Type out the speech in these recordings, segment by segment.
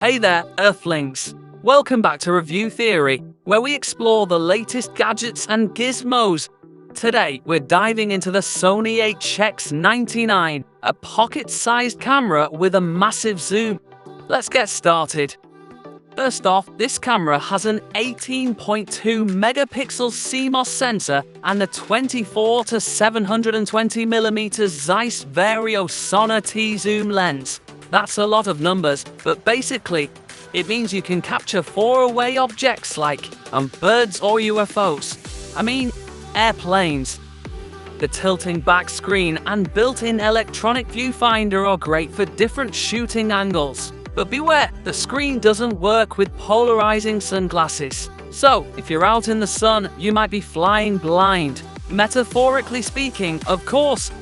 Hey there, Earthlings! Welcome back to Review Theory, where we explore the latest gadgets and gizmos. Today, we're diving into the Sony HX99, a pocket-sized camera with a massive zoom. Let's get started. First off, this camera has an 18.2 megapixel CMOS sensor and a 24 to 720mm Zeiss Vario-Sonnar T-zoom lens. That's a lot of numbers, but basically, it means you can capture far-away objects like birds or UFOs. I mean, airplanes. The tilting back screen and built-in electronic viewfinder are great for different shooting angles. But beware, the screen doesn't work with polarizing sunglasses. So, if you're out in the sun, you might be flying blind. Metaphorically speaking, of course.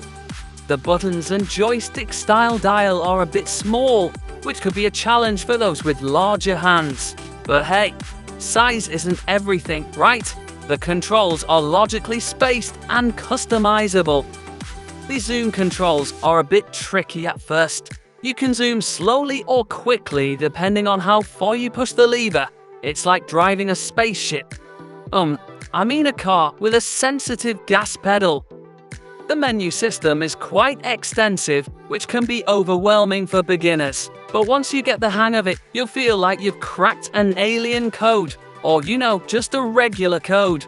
The buttons and joystick-style dial are a bit small, which could be a challenge for those with larger hands. But hey, size isn't everything, right? The controls are logically spaced and customizable. The zoom controls are a bit tricky at first. You can zoom slowly or quickly depending on how far you push the lever. It's like driving a spaceship. I mean a car with a sensitive gas pedal. The menu system is quite extensive, which can be overwhelming for beginners. But once you get the hang of it, you'll feel like you've cracked an alien code, or just a regular code.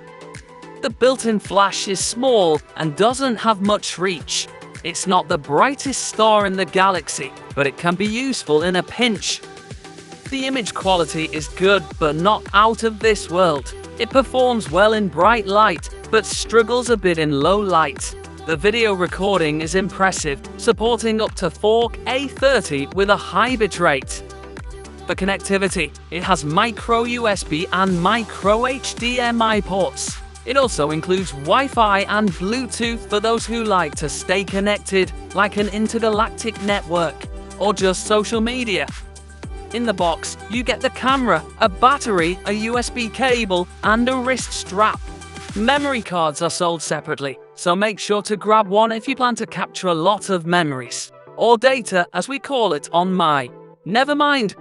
The built-in flash is small and doesn't have much reach. It's not the brightest star in the galaxy, but it can be useful in a pinch. The image quality is good, but not out of this world. It performs well in bright light, but struggles a bit in low light. The video recording is impressive, supporting up to 4K30 with a high bitrate. For connectivity, it has micro USB and micro HDMI ports. It also includes Wi-Fi and Bluetooth for those who like to stay connected, like an intergalactic network, or just social media. In the box, you get the camera, a battery, a USB cable, and a wrist strap. Memory cards are sold separately, so make sure to grab one if you plan to capture a lot of memories, or data as we call it on my. Never mind.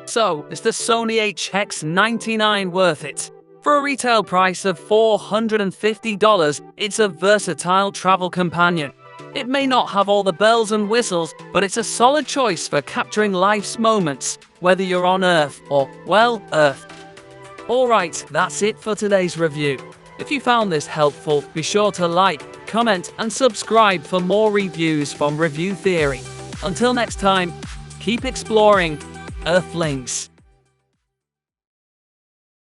So, is the Sony HX99 worth it? For a retail price of $450, it's a versatile travel companion. It may not have all the bells and whistles, but it's a solid choice for capturing life's moments, whether you're on Earth or, well, Earth. Alright, that's it for today's review. If you found this helpful, be sure to like, comment, and subscribe for more reviews from Review Theory. Until next time, keep exploring, Earthlings.